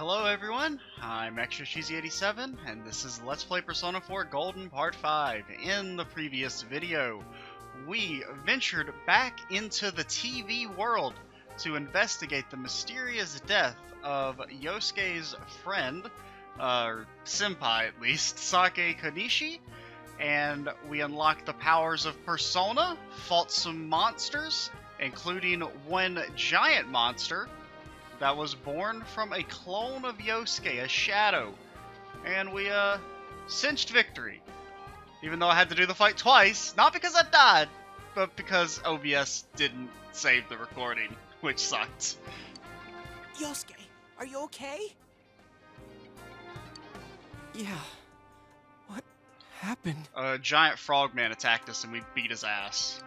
Hello everyone, I'm Extra Cheesy 87 and this is Let's Play Persona 4 Golden Part 5. In the previous video, we ventured back into the TV world to investigate the mysterious death of Yosuke's friend, or senpai at least, Sake Konishi, and we unlocked the powers of Persona, fought some monsters, including one giant monster that was born from a clone of Yosuke, a shadow. And we, cinched victory. Even though I had to do the fight twice, not because I died, but because OBS didn't save the recording, which sucked. Yosuke, are you okay? Yeah. What happened? A giant frogman attacked us and we beat his ass.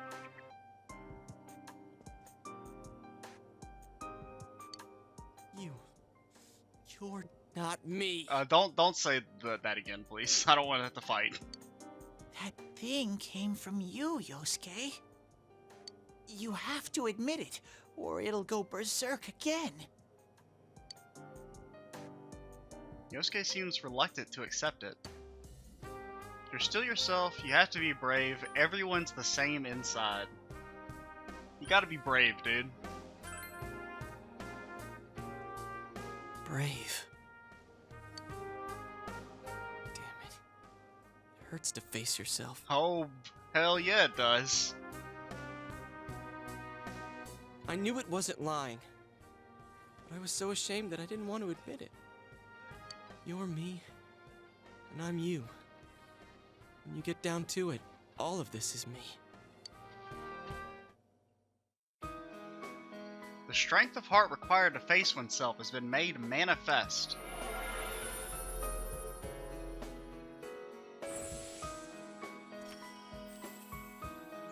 You're not me. Don't say that again, please. I don't want to have to fight. That thing came from you, Yosuke. You have to admit it, or it'll go berserk again. Yosuke seems reluctant to accept it. You're still yourself, you have to be brave, everyone's the same inside. You gotta be brave, dude. Brave. Damn it. It hurts to face yourself. Oh, hell yeah it does. I knew it wasn't lying, but I was so ashamed that I didn't want to admit it. You're me, and I'm you. When you get down to it, all of this is me. The strength of heart required to face oneself has been made manifest.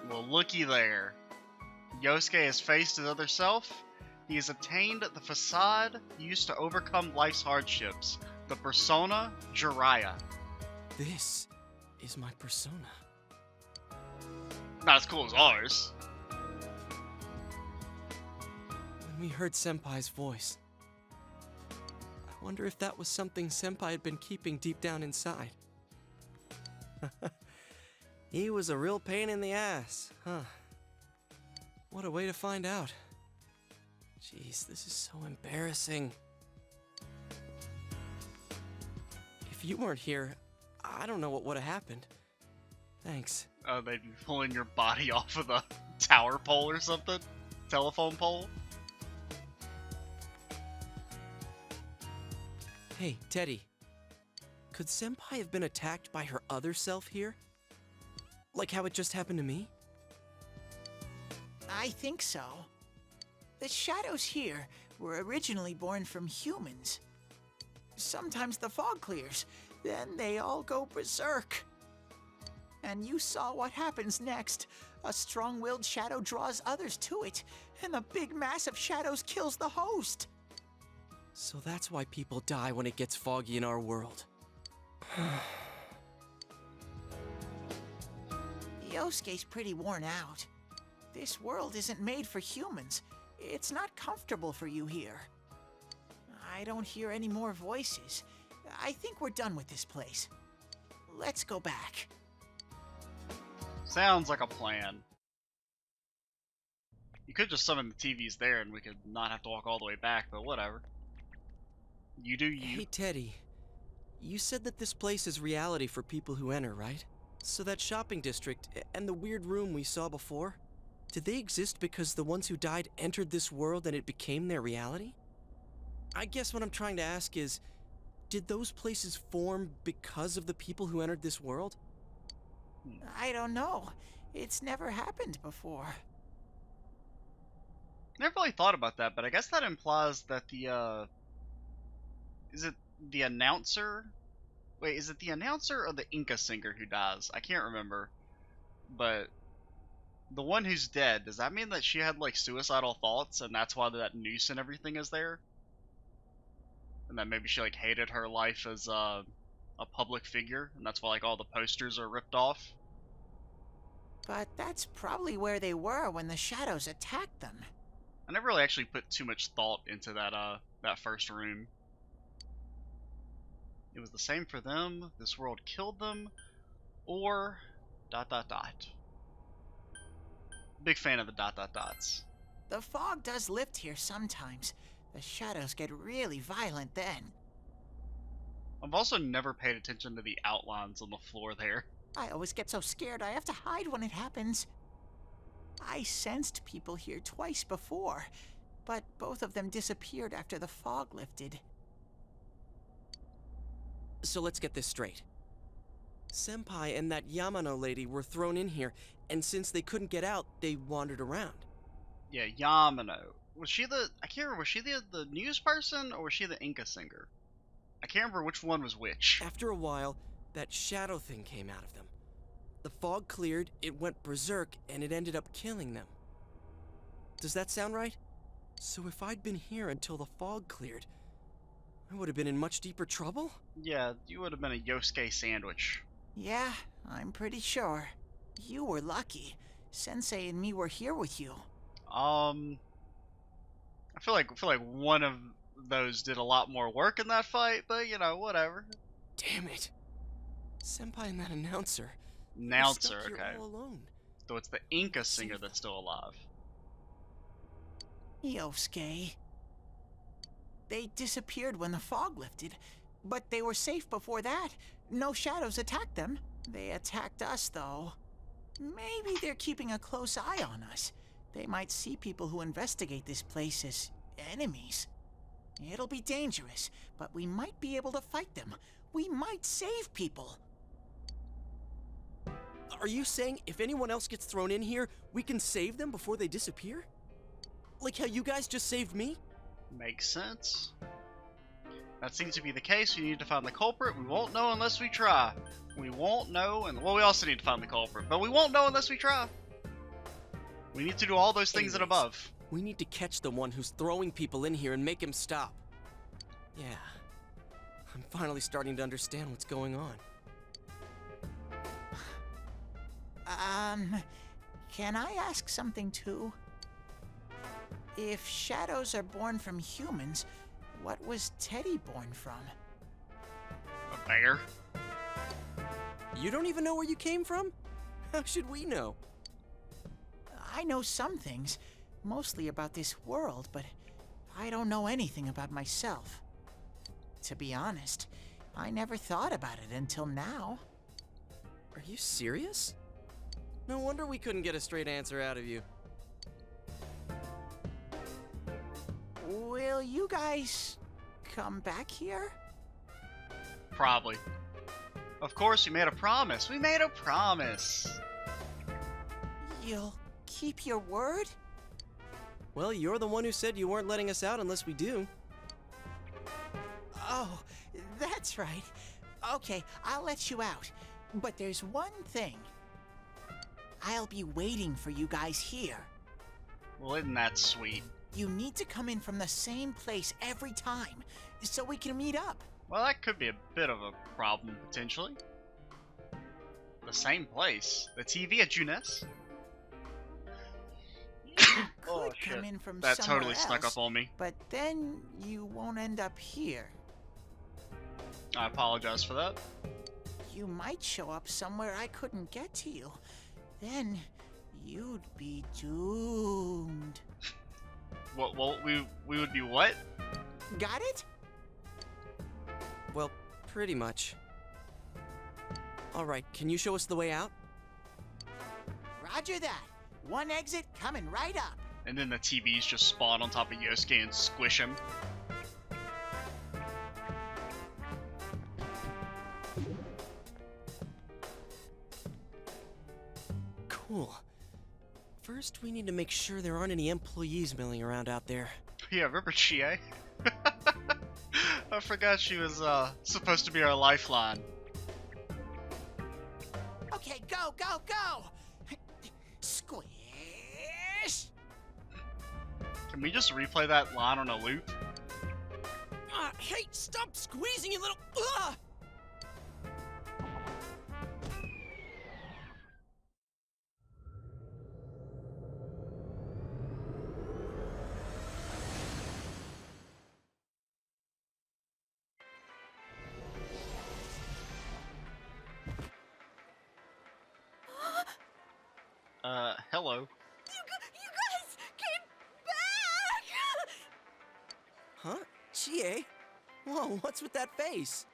Well, looky there. Yosuke has faced his other self. He has obtained the facade used to overcome life's hardships, the persona Jiraiya. This is my persona. Not as cool as ours. When we heard Senpai's voice, I wonder if that was something Senpai had been keeping deep down inside. He was a real pain in the ass, huh? What a way to find out. Jeez, this is so embarrassing. If you weren't here, I don't know what would have happened. Thanks. They'd be pulling your body off of the tower pole or something? Telephone pole? Hey, Teddy. Could Senpai have been attacked by her other self here? Like how it just happened to me? I think so. The shadows here were originally born from humans. Sometimes the fog clears, then they all go berserk. And you saw what happens next. A strong-willed shadow draws others to it, and the big mass of shadows kills the host. So that's why people die when it gets foggy in our world. Yosuke's pretty worn out. This world isn't made for humans. It's not comfortable for you here. I don't hear any more voices. I think we're done with this place. Let's go back. Sounds like a plan. You could just summon the TVs there and we could not have to walk all the way back, but whatever. You do you. Hey, Teddy. You said that this place is reality for people who enter, right? So that shopping district and the weird room we saw before, did they exist because the ones who died entered this world and it became their reality? I guess what I'm trying to ask is, did those places form because of the people who entered this world? I don't know. It's never happened before. Never really thought about that, but I guess that implies that the, is it the announcer? Wait, is it the announcer or the Inca singer who dies? I can't remember. But the one who's dead, does that mean that she had, like, suicidal thoughts and that's why that noose and everything is there? And that maybe she, like, hated her life as a public figure, and that's why, like, all the posters are ripped off? But that's probably where they were when the shadows attacked them. I never really actually put too much thought into that, that first room. It was the same for them. This world killed them. Or ... dot dot dot. Big fan of the dot dot dots. The fog does lift here sometimes. The shadows get really violent then. I've also never paid attention to the outlines on the floor there. I always get so scared I have to hide when it happens. I sensed people here twice before, but both of them disappeared after the fog lifted. So let's get this straight. Senpai and that Yamano lady were thrown in here, and since they couldn't get out, they wandered around. Yeah, Yamano. Was she the... I can't remember, was she the news person, or was she the Inca singer? I can't remember which one was which. After a while, that shadow thing came out of them. The fog cleared, it went berserk, and it ended up killing them. Does that sound right? So if I'd been here until the fog cleared, I would have been in much deeper trouble? Yeah, you would have been a Yosuke sandwich. Yeah, I'm pretty sure. You were lucky. Sensei and me were here with you. I feel like one of those did a lot more work in that fight, but you know, whatever. Damn it. Senpai and that announcer. Announcer, We're stuck here okay. all alone. So it's the Inca singer that's still alive. Yosuke. They disappeared when the fog lifted, but they were safe before that. No shadows attacked them. They attacked us, though. Maybe they're keeping a close eye on us. They might see people who investigate this place as enemies. It'll be dangerous, but we might be able to fight them. We might save people. Are you saying if anyone else gets thrown in here, we can save them before they disappear? Like how you guys just saved me? Makes sense. That seems to be the case. We need to find the culprit. We won't know unless we try. We won't know, and well, we also need to find the culprit, but we won't know unless we try. We need to do all those things and above. We need to catch the one who's throwing people in here and make him stop. Yeah. I'm finally starting to understand what's going on. Can I ask something too? If shadows are born from humans, what was Teddy born from? A bear. You don't even know where you came from? How should we know? I know some things, mostly about this world, but I don't know anything about myself. To be honest, I never thought about it until now. Are you serious? No wonder we couldn't get a straight answer out of you. Will you guys come back here? Probably. Of course, we made a promise. We made a promise. You'll keep your word? Well, you're the one who said you weren't letting us out unless we do. Oh, that's right. Okay, I'll let you out. But there's one thing. I'll be waiting for you guys here. Well, isn't that sweet? You need to come in from the same place every time, so we can meet up. Well, that could be a bit of a problem, potentially. The same place? The TV at Junes? You could come in from That somewhere totally snuck else, up on me. but then you won't end up here. I apologize for that. You might show up somewhere I couldn't get to you. Then you'd be doomed. What? Well, we would be what? Got it? Well, pretty much. Alright, can you show us the way out? Roger that. One exit coming right up. And then the TVs just spawn on top of Yosuke and squish him. Cool. First, we need to make sure there aren't any employees milling around out there. Yeah, remember Chie? I forgot she was supposed to be our lifeline. Okay, go, go, go! Squish! Can we just replay that line on a loop? Hey, stop squeezing, you little... Hello. You guys came back! Huh? Chie? Whoa, what's with that face?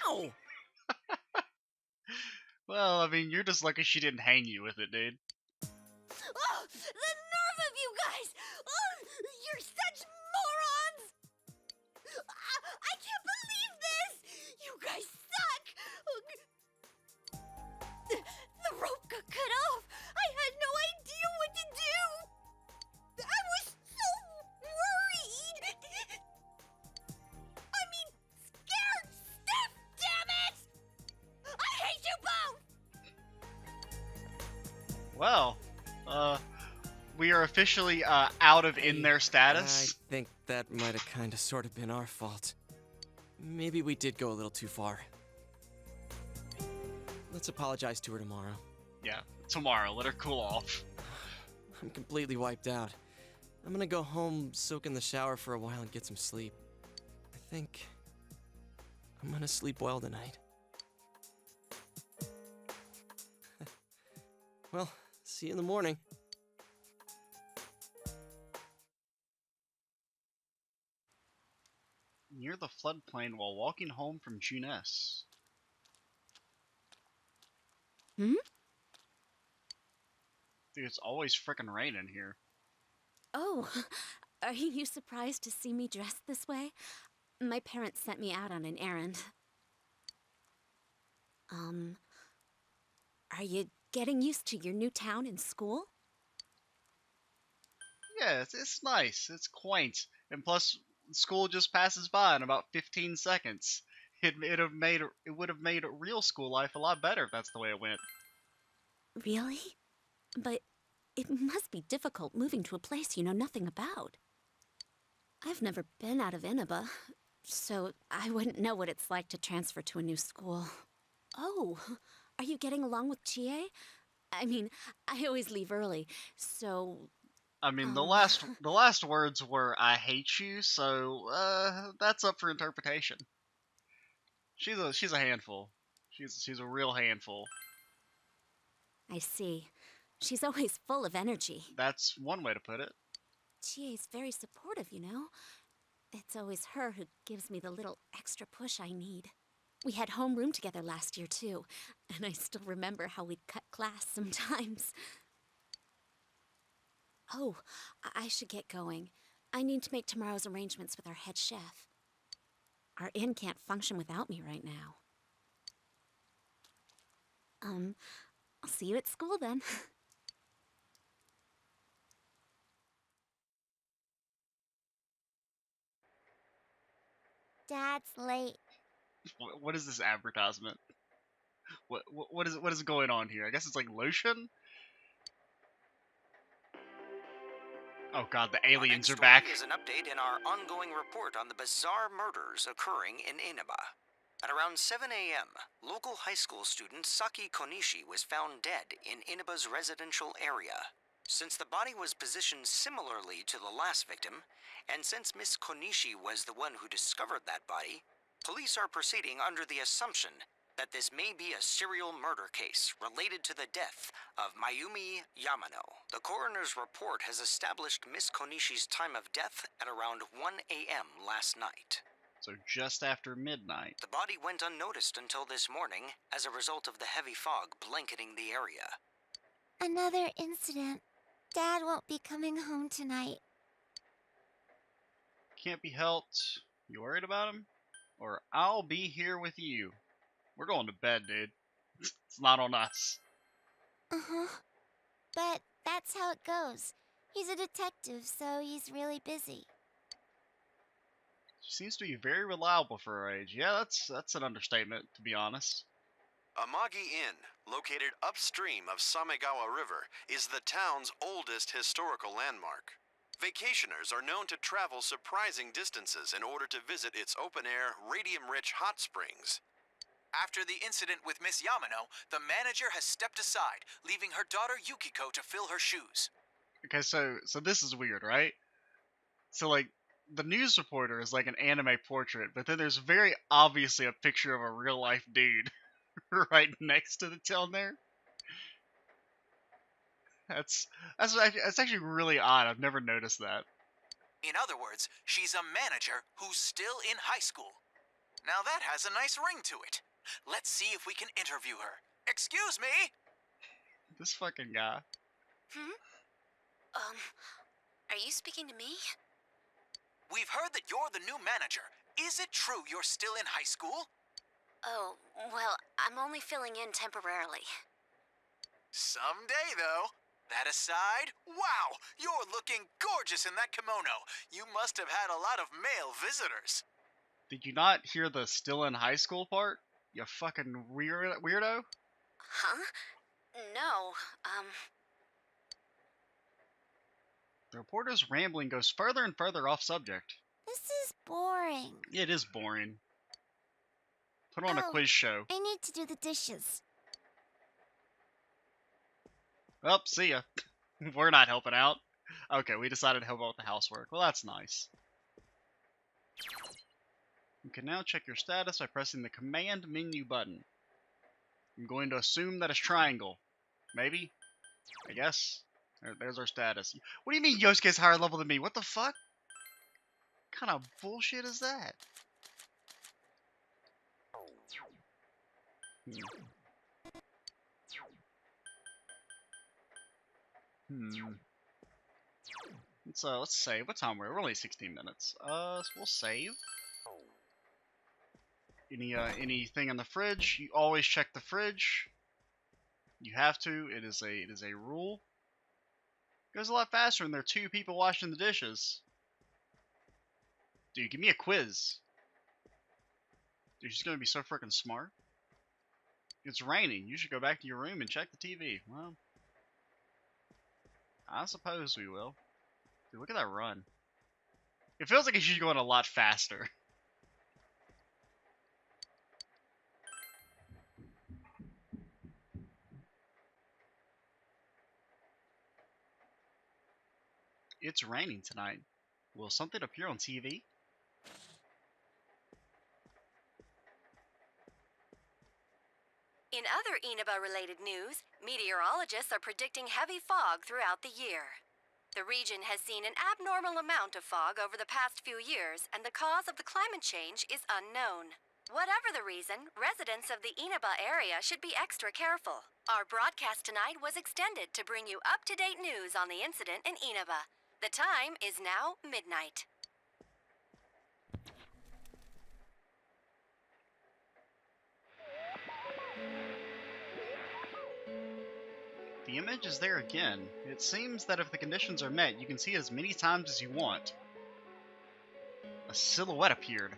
Ow! Well, I mean, you're just lucky she didn't hang you with it, dude. Oh, the nerve of you guys! Oh, you're such morons! I can't believe this! You guys suck! The rope got cut off! I had no idea what to do! I was so worried! I mean, scared stiff, damn it! I hate you both! Well, we are officially out of in their status. I think that might have kind of sort of been our fault. Maybe we did go a little too far. Let's apologize to her tomorrow. Yeah, tomorrow. Let her cool off. I'm completely wiped out. I'm gonna go home, soak in the shower for a while, and get some sleep. I think I'm gonna sleep well tonight. Well, see you in the morning. Near the floodplain while walking home from Juness. Hmm? Dude, it's always frickin' raining here. Oh, are you surprised to see me dressed this way? My parents sent me out on an errand. Are you getting used to your new town and school? Yeah, it's nice. It's quaint. And plus, school just passes by in about 15 seconds. It would have made real school life a lot better if that's the way it went. Really? But it must be difficult moving to a place you know nothing about. I've never been out of Inaba, so I wouldn't know what it's like to transfer to a new school. Oh, are you getting along with Chie? I mean, I always leave early, so... I mean, the last words were "I hate you," so that's up for interpretation. She's a handful. She's a real handful. I see. She's always full of energy. That's one way to put it. Chie's very supportive, you know? It's always her who gives me the little extra push I need. We had homeroom together last year, too, and I still remember how we'd cut class sometimes. Oh, I should get going. I need to make tomorrow's arrangements with our head chef. Our inn can't function without me right now. I'll see you at school then. Dad's late. What is this advertisement? What is going on here? I guess it's like lotion. Oh god, the aliens are back. Is an update in our ongoing report on the bizarre murders occurring in Inaba. At around 7 a.m., local high school student Saki Konishi was found dead in Inaba's residential area. Since the body was positioned similarly to the last victim, and since Miss Konishi was the one who discovered that body, police are proceeding under the assumption that this may be a serial murder case related to the death of Mayumi Yamano. The coroner's report has established Miss Konishi's time of death at around 1 a.m. last night. So just after midnight. The body went unnoticed until this morning as a result of the heavy fog blanketing the area. Another incident. Dad won't be coming home tonight. Can't be helped. You worried about him? Or I'll be here with you. We're going to bed, dude. It's not on us. Uh-huh. But that's how it goes. He's a detective, so he's really busy. She seems to be very reliable for her age. Yeah, that's an understatement, to be honest. Amagi Inn, located upstream of Samegawa River, is the town's oldest historical landmark. Vacationers are known to travel surprising distances in order to visit its open-air, radium-rich hot springs. After the incident with Miss Yamano, the manager has stepped aside, leaving her daughter Yukiko to fill her shoes. Okay, so this is weird, right? So like the news reporter is like an anime portrait, but then there's very obviously a picture of a real life dude right next to the town there. That's actually really odd. I've never noticed that. In other words, she's a manager who's still in high school. Now that has a nice ring to it. Let's see if we can interview her. Excuse me? This fucking guy. Are you speaking to me? We've heard that you're the new manager. Is it true you're still in high school? Oh, well, I'm only filling in temporarily. Someday, though. That aside, wow, you're looking gorgeous in that kimono. You must have had a lot of male visitors. Did you not hear the still in high school part? You fucking weirdo? Huh? No, The reporter's rambling goes further and further off subject. This is boring. It is boring. Put on a Oh. quiz show. I need to do the dishes. Oh, see ya. We're not helping out. Okay, we decided to help out with the housework. Well, that's nice. You can now check your status by pressing the command menu button. I'm going to assume that it's triangle. Maybe? I guess. There's our status. What do you mean Yosuke's higher level than me? What the fuck? What kind of bullshit is that? Let's save. What time we're? We're only 16 minutes. We'll save. Anything in the fridge? You always check the fridge. You have to. It is a rule. It goes a lot faster when there are two people washing the dishes. Dude, give me a quiz. Dude, she's gonna be so freaking smart. It's raining. You should go back to your room and check the TV. Well, I suppose we will. Dude, look at that run. It feels like she's going a lot faster. It's raining tonight. Will something appear on TV? In other Inaba-related news, meteorologists are predicting heavy fog throughout the year. The region has seen an abnormal amount of fog over the past few years, and the cause of the climate change is unknown. Whatever the reason, residents of the Inaba area should be extra careful. Our broadcast tonight was extended to bring you up-to-date news on the incident in Inaba. The time is now midnight. The image is there again. It seems that if the conditions are met, you can see it as many times as you want. A silhouette appeared.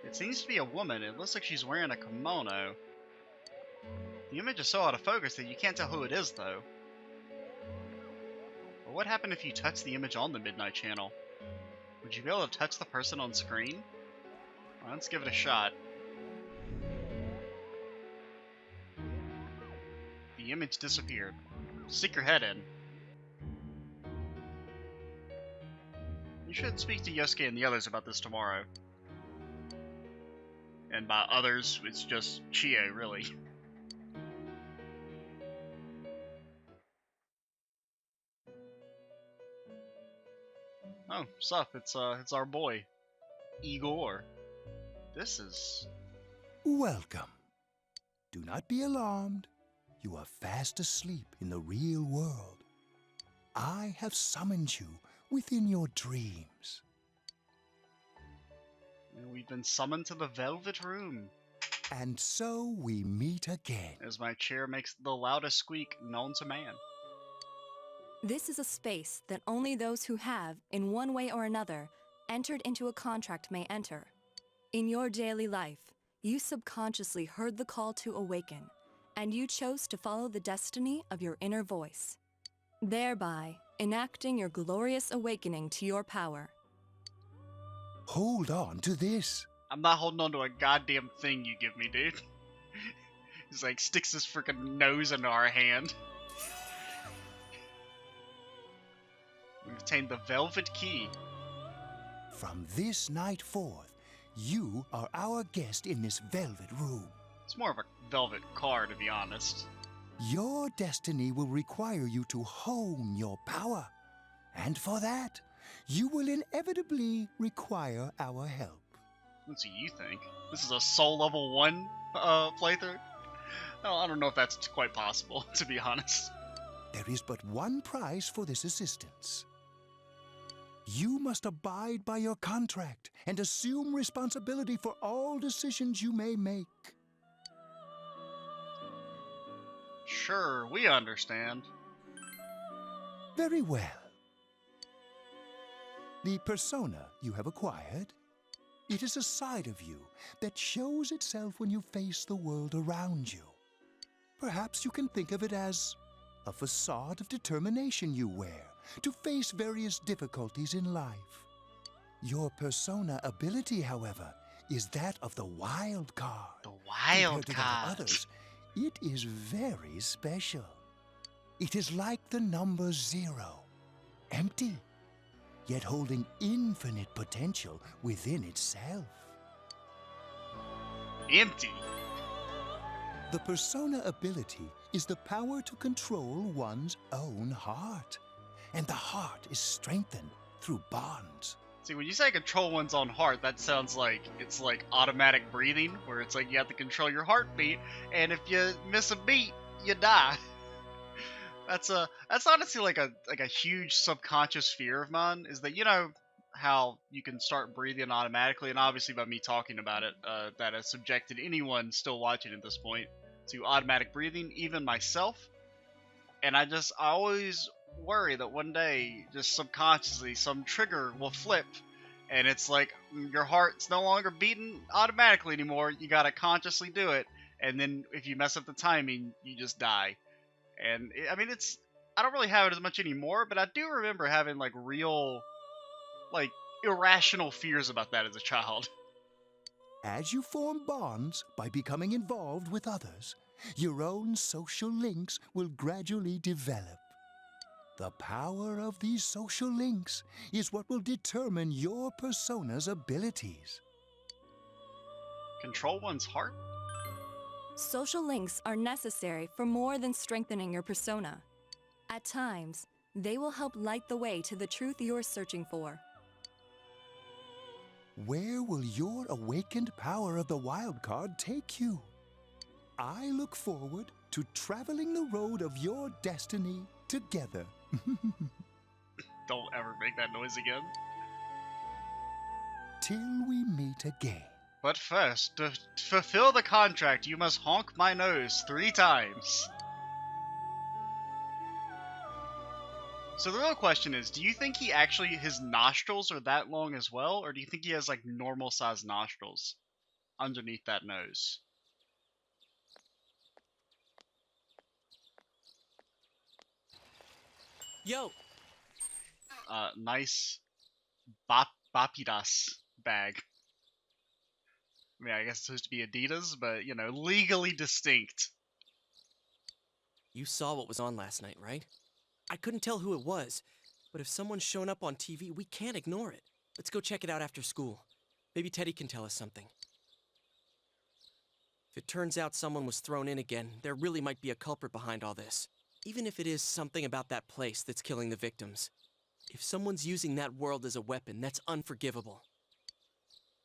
It seems to be a woman. It looks like she's wearing a kimono. The image is so out of focus that you can't tell who it is, though. But what happened if you touch the image on the Midnight Channel? Would you be able to touch the person on screen? Well, let's give it a shot. The image disappeared. Stick your head in. You should speak to Yosuke and the others about this tomorrow. And by others, it's just Chie, really. Oh, sup, it's our boy, Igor. This is... Welcome. Do not be alarmed. You are fast asleep in the real world. I have summoned you within your dreams. We've been summoned to the Velvet Room. And so we meet again. As my chair makes the loudest squeak known to man. This is a space that only those who have, in one way or another, entered into a contract may enter. In your daily life, you subconsciously heard the call to awaken, and you chose to follow the destiny of your inner voice, thereby enacting your glorious awakening to your power. Hold on to this. I'm not holding on to a goddamn thing you give me, dude. He's like, sticks his freaking nose into our hand. We've obtained the Velvet Key. From this night forth, you are our guest in this velvet room. It's more of a velvet car, to be honest. Your destiny will require you to hone your power. And for that, you will inevitably require our help. What do you think? This is a Soul Level 1 playthrough? Oh, I don't know if that's quite possible, to be honest. There is but one price for this assistance. You must abide by your contract and assume responsibility for all decisions you may make. Sure, we understand. Very well. The persona you have acquired, it is a side of you that shows itself when you face the world around you. Perhaps you can think of it as a facade of determination you wear to face various difficulties in life. Your persona ability, however, is that of the wild card. The wild Compared to card. that of others, it is very special. It is like the number 0, empty, yet holding infinite potential within itself. Empty. The persona ability is the power to control one's own heart. And the heart is strengthened through bonds. See, when you say control one's own heart, that sounds like it's like automatic breathing, where it's like you have to control your heartbeat, and if you miss a beat, you die. That's honestly like a huge subconscious fear of mine, is that, you know how you can start breathing automatically, and obviously by me talking about it, that has subjected anyone still watching at this point to automatic breathing, even myself. And I always worry that one day, just subconsciously, some trigger will flip, and it's like your heart's no longer beating automatically anymore. You gotta consciously do it, and then if you mess up the timing, you just die. And I mean, I don't really have it as much anymore, but I do remember having like real, like, irrational fears about that as a child. As you form bonds by becoming involved with others, your own social links will gradually develop. The power of these social links is what will determine your persona's abilities. Control one's heart? Social links are necessary for more than strengthening your persona. At times, they will help light the way to the truth you're searching for. Where will your awakened power of the wild card take you? I look forward to traveling the road of your destiny together. Don't ever make that noise again. Till we meet again. But first, to fulfill the contract, you must honk my nose 3 times. So the real question is, do you think his nostrils are that long as well, or do you think he has like normal sized nostrils underneath that nose? Yo! Nice Bapidas bag. I mean, I guess it's supposed to be Adidas, but, you know, legally distinct. You saw what was on last night, right? I couldn't tell who it was, but if someone's shown up on TV, we can't ignore it. Let's go check it out after school. Maybe Teddy can tell us something. If it turns out someone was thrown in again, there really might be a culprit behind all this. Even if it is something about that place that's killing the victims. If someone's using that world as a weapon, that's unforgivable.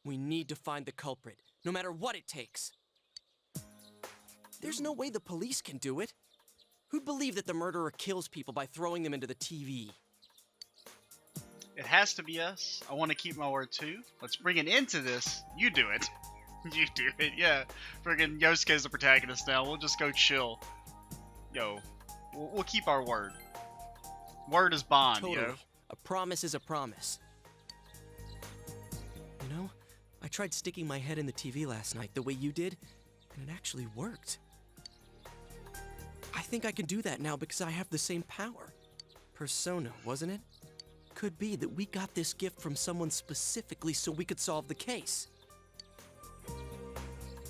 We need to find the culprit, no matter what it takes. There's no way the police can do it. Who'd believe that the murderer kills people by throwing them into the TV? It has to be us. I want to keep my word too. Let's bring an end to this. You do it. You do it, yeah. Friggin' Yosuke's the protagonist now. We'll just go chill. Yo, we'll keep our word. Word is bond, Totally. yo. A promise is a promise. You know, I tried sticking my head in the TV last night the way you did, and it actually worked. I think I can do that now because I have the same power. Persona, wasn't it? Could be that we got this gift from someone specifically so we could solve the case.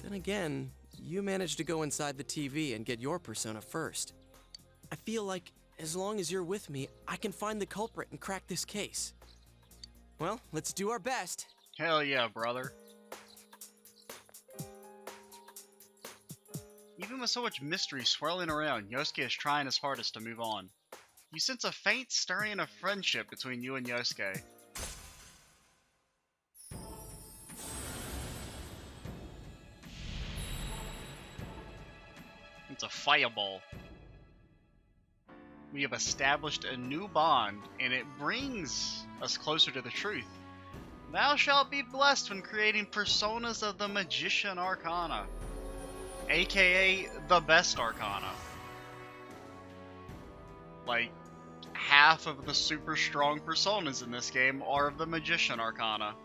Then again, you managed to go inside the TV and get your persona first. I feel like as long as you're with me, I can find the culprit and crack this case. Well, let's do our best. Hell yeah, brother. Even with so much mystery swirling around, Yosuke is trying his hardest to move on. You sense a faint stirring of friendship between you and Yosuke. It's a fireball. We have established a new bond, and it brings us closer to the truth. Thou shalt be blessed when creating personas of the Magician Arcana, aka the best Arcana. Like, half of the super strong personas in this game are of the Magician Arcana.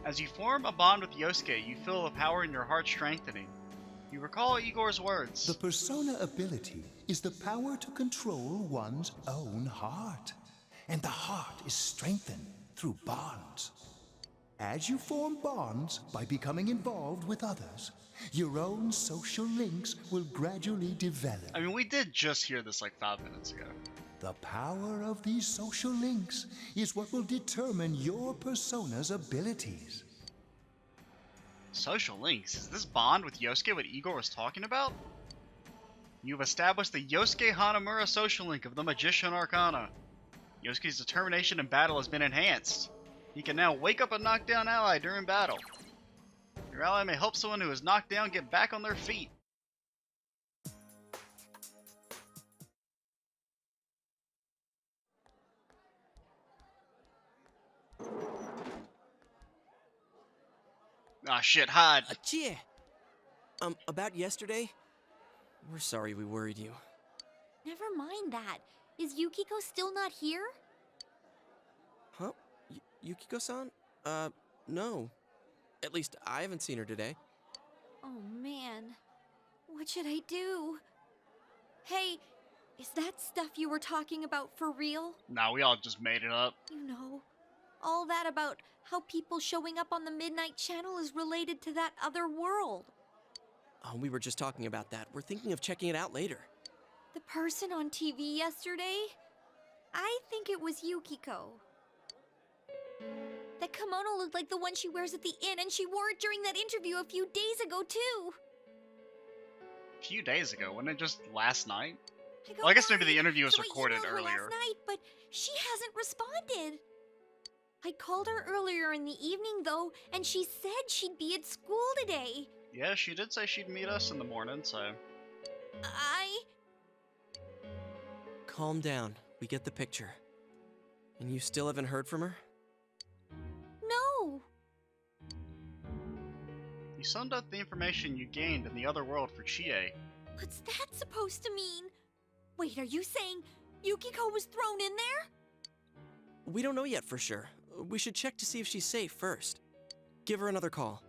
As you form a bond with Yosuke, you feel the power in your heart strengthening. You recall Igor's words. The persona ability is the power to control one's own heart. And the heart is strengthened through bonds. As you form bonds by becoming involved with others, your own social links will gradually develop. I mean, we did just hear this like 5 minutes ago. The power of these social links is what will determine your persona's abilities. Social links? Is this bond with Yosuke what Igor was talking about? You've established the Yosuke Hanamura social link of the Magician Arcana. Yosuke's determination in battle has been enhanced. He can now wake up a knockdown ally during battle. Your ally may help someone who is knocked down get back on their feet. Ah, shit, hide. Achie! About yesterday? We're sorry we worried you. Never mind that. Is Yukiko still not here? Huh? Yukiko-san? No. At least I haven't seen her today. Oh man. What should I do? Hey, is that stuff you were talking about for real? Nah, we all just made it up. You know, all that about how people showing up on the Midnight Channel is related to that other world. Oh, we were just talking about that. We're thinking of checking it out later. The person on TV yesterday? I think it was Yukiko. That kimono looked like the one she wears at the inn, and she wore it during that interview a few days ago, too. A few days ago, wasn't it just last night? got Well, I guess maybe worried, the interview was so I recorded emailed her earlier. last night, but she hasn't responded. I called her earlier in the evening, though, and she said she'd be at school today. Yeah, she did say she'd meet us in the morning, so... Calm down. We get the picture. And you still haven't heard from her? No. You summed up the information you gained in the other world for Chie. What's that supposed to mean? Wait, are you saying Yukiko was thrown in there? We don't know yet for sure. We should check to see if she's safe first. Give her another call.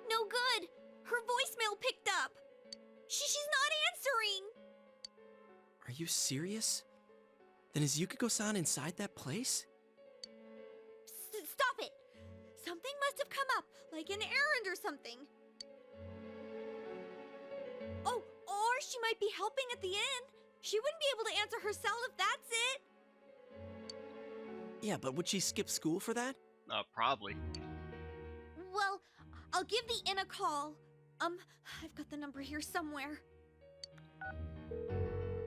No good. Her voicemail picked up. She's not answering. Are you serious? Then is Yukiko-san inside that place? Stop it. Something must have come up, like an errand or something. Oh, or she might be helping at the inn. She wouldn't be able to answer herself if that's it. Yeah, but would she skip school for that? Probably. Well, I'll give the inn a call. I've got the number here somewhere.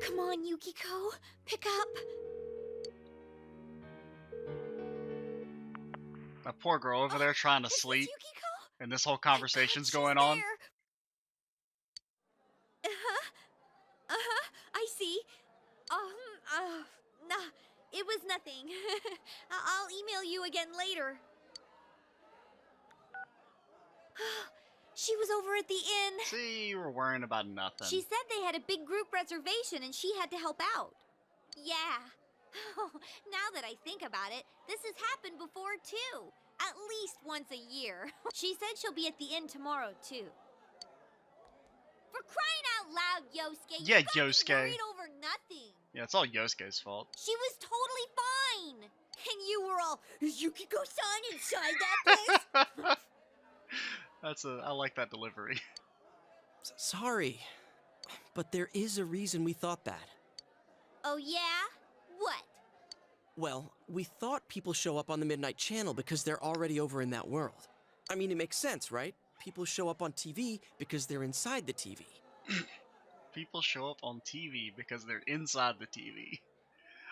Come on, Yukiko. Pick up. That poor girl over there trying to Is this sleep, Yukiko? and this whole Thank God conversation's she's going on. there. I see. Nah, it was nothing. I'll email you again later. She was over at the inn. See, you were worrying about nothing. She said they had a big group reservation and she had to help out. Yeah. Now that I think about it, this has happened before too. At least once a year. She said she'll be at the inn tomorrow too. For crying out loud, Yosuke! Yeah, You got me Yosuke. worried over nothing. Yeah, it's all Yosuke's fault. She was totally fine. And you were all, is Yukiko-san inside that place? I like that delivery. Sorry. But there is a reason we thought that. Oh yeah? What? Well, we thought people show up on the Midnight Channel because they're already over in that world. I mean, it makes sense, right? People show up on TV because they're inside the TV. People show up on TV because they're inside the TV.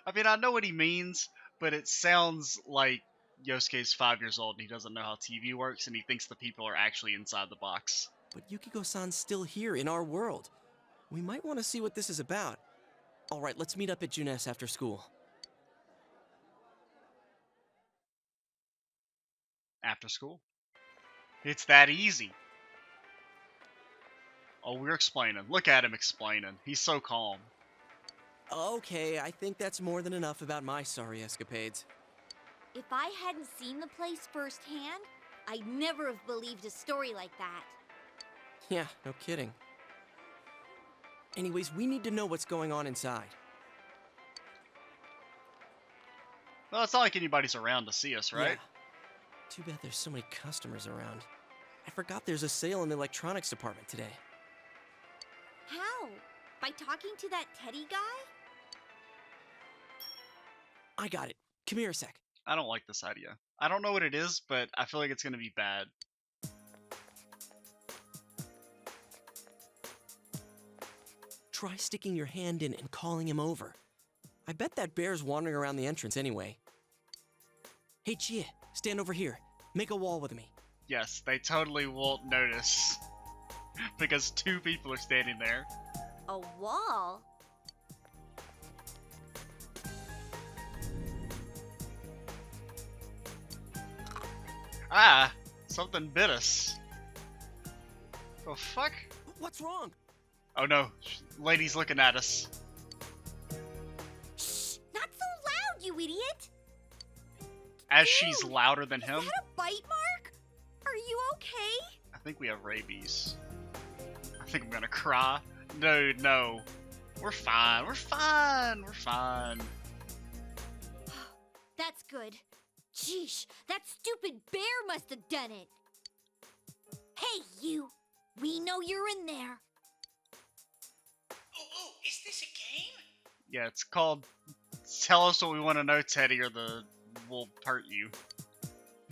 I mean, I know what he means, but it sounds like Yosuke's 5 years old and he doesn't know how TV works and he thinks the people are actually inside the box. But Yukiko-san's still here in our world. We might want to see what this is about. All right, let's meet up at Junes after school. After school. It's that easy. Oh, we're explaining. Look at him explaining. He's so calm. Okay, I think that's more than enough about my sorry escapades. If I hadn't seen the place firsthand, I'd never have believed a story like that. Yeah, no kidding. Anyways, we need to know what's going on inside. Well, it's not like anybody's around to see us, right? Yeah. Too bad there's so many customers around. I forgot there's a sale in the electronics department today. How? By talking to that Teddy guy? I got it. Come here a sec. I don't like this idea. I don't know what it is, but I feel like it's going to be bad. Try sticking your hand in and calling him over. I bet that bear's wandering around the entrance anyway. Hey, Chia, stand over here. Make a wall with me. Yes, they totally won't notice. Because 2 people are standing there. A wall? Ah, something bit us. The fuck? What's wrong? Oh no, lady's looking at us. Shh! Not so loud, you idiot! As she's louder than him. Is that a bite mark? Are you okay? I think we have rabies. I think I'm gonna cry. No, no. We're fine, we're fine, we're fine. That's good. Sheesh, that stupid bear must have done it. Hey, you! We know you're in there. Oh, is this a game? Yeah, it's called Tell Us What We Want to Know, Teddy, or we'll hurt you.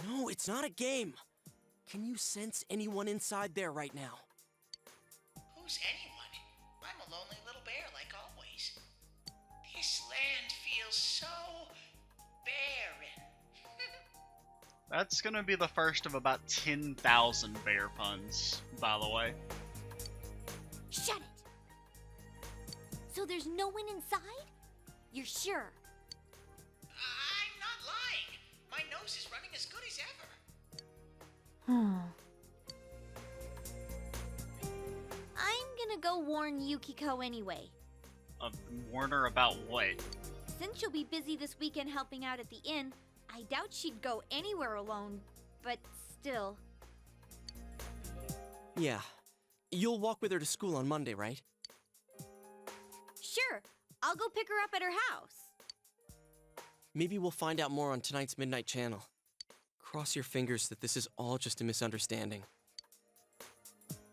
No, it's not a game. Can you sense anyone inside there right now? Who's anyone? I'm a lonely little bear like always. This land feels so barren. That's gonna be the first of about 10,000 bear puns, by the way. Shut it! So there's no one inside? You're sure? I'm not lying. My nose is running as good as ever. I'm gonna go warn Yukiko anyway. Warn her about what? Since she'll be busy this weekend helping out at the inn, I doubt she'd go anywhere alone, but still. Yeah. You'll walk with her to school on Monday, right? Sure, I'll go pick her up at her house. Maybe we'll find out more on tonight's Midnight Channel. Cross your fingers that this is all just a misunderstanding.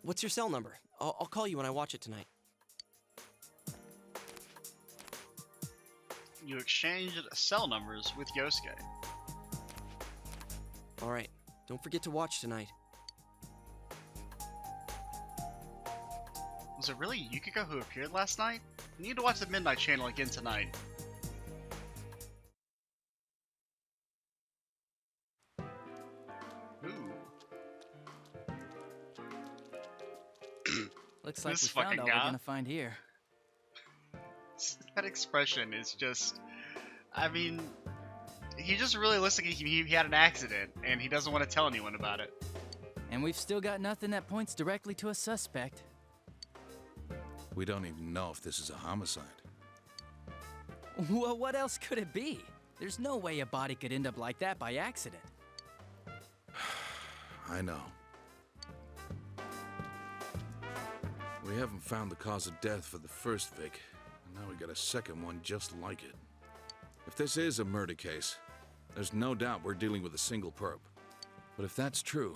What's your cell number? I'll call you when I watch it tonight. You exchanged cell numbers with Yosuke. Alright, don't forget to watch tonight. Was it really Yukiko who appeared last night? We need to watch the Midnight Channel again tonight. Ooh. Looks like This we found fucking all guy. we're gonna find here. That expression is just... I mean... He just really looks like he had an accident, and he doesn't want to tell anyone about it. And we've still got nothing that points directly to a suspect. We don't even know if this is a homicide. Well, what else could it be? There's no way a body could end up like that by accident. I know. We haven't found the cause of death for the first Vic, and now we got a second one just like it. If this is a murder case, there's no doubt we're dealing with a single perp. But if that's true,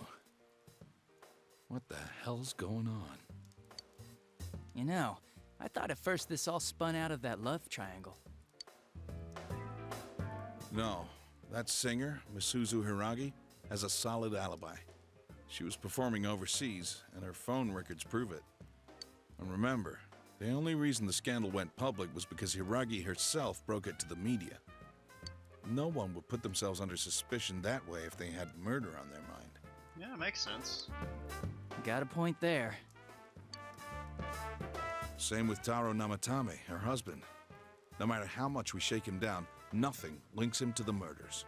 what the hell's going on? You know, I thought at first this all spun out of that love triangle. No, that singer, Misuzu Hiragi, has a solid alibi. She was performing overseas, and her phone records prove it. And remember, the only reason the scandal went public was because Hiragi herself broke it to the media. No one would put themselves under suspicion that way if they had murder on their mind. Yeah, makes sense. Got a point there. Same with Taro Namatame, her husband. No matter how much we shake him down, nothing links him to the murders.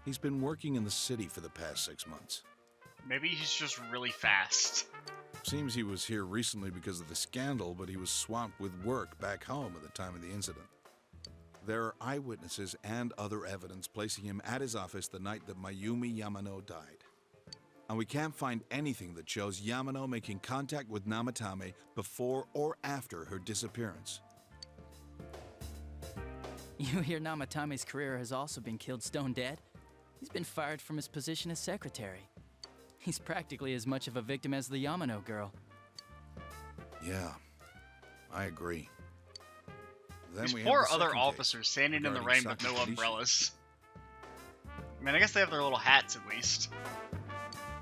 He's been working in the city for the past 6 months. Maybe he's just really fast. Seems he was here recently because of the scandal, but he was swamped with work back home at the time of the incident. There are eyewitnesses and other evidence placing him at his office the night that Mayumi Yamano died. And we can't find anything that shows Yamano making contact with Namatame before or after her disappearance. You hear Namatame's career has also been killed stone dead? He's been fired from his position as secretary. He's practically as much of a victim as the Yamano girl. Yeah, I agree. Then These we poor have the other second officers case, standing in the rain regarding with no Saki Konishi. umbrellas. I mean, I guess they have their little hats at least.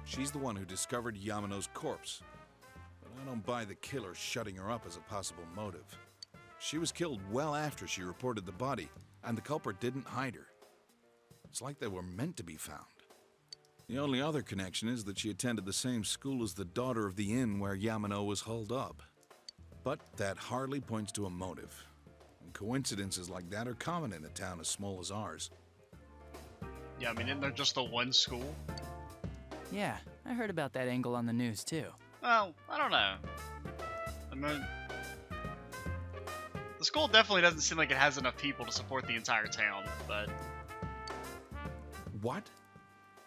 She's the one who discovered Yamano's corpse. But I don't buy the killer shutting her up as a possible motive. She was killed well after she reported the body, and the culprit didn't hide her. It's like they were meant to be found. The only other connection is that she attended the same school as the daughter of the inn where Yamano was holed up. But that hardly points to a motive. And coincidences like that are common in a town as small as ours. Yeah, I mean, isn't there just the one school? Yeah, I heard about that angle on the news too. Well, I don't know. I mean, the school definitely doesn't seem like it has enough people to support the entire town, but... What?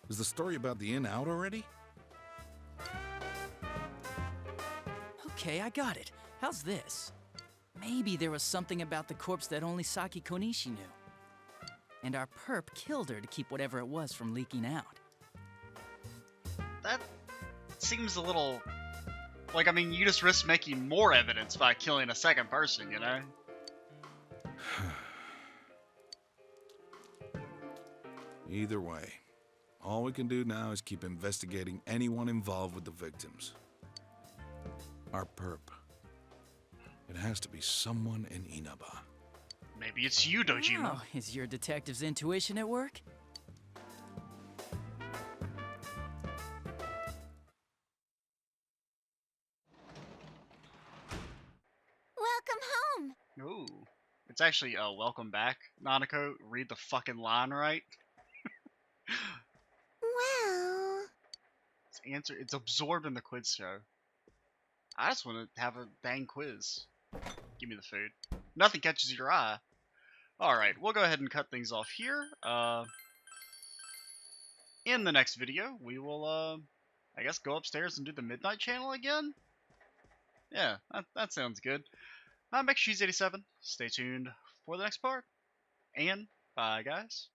Is the story about the inn out already? Okay, I got it. How's this? Maybe there was something about the corpse that only Saki Konishi knew. And our perp killed her to keep whatever it was from leaking out. That seems a little... Like, I mean, you just risk making more evidence by killing a second person, you know? Either way, all we can do now is keep investigating anyone involved with the victims. Our perp. It has to be someone in Inaba. Maybe it's you, Dojima. Oh, is your detective's intuition at work? Welcome home. Ooh. It's actually, welcome back, Nanako. Read the fucking line right. Well... It's absorbed in the quiz show. I just want to have a dang quiz. Give me the food. Nothing catches your eye. Alright, we'll go ahead and cut things off here. In the next video, we will, I guess go upstairs and do the Midnight Channel again? Yeah, that sounds good. I'm MexShe's87. Stay tuned for the next part. And bye, guys.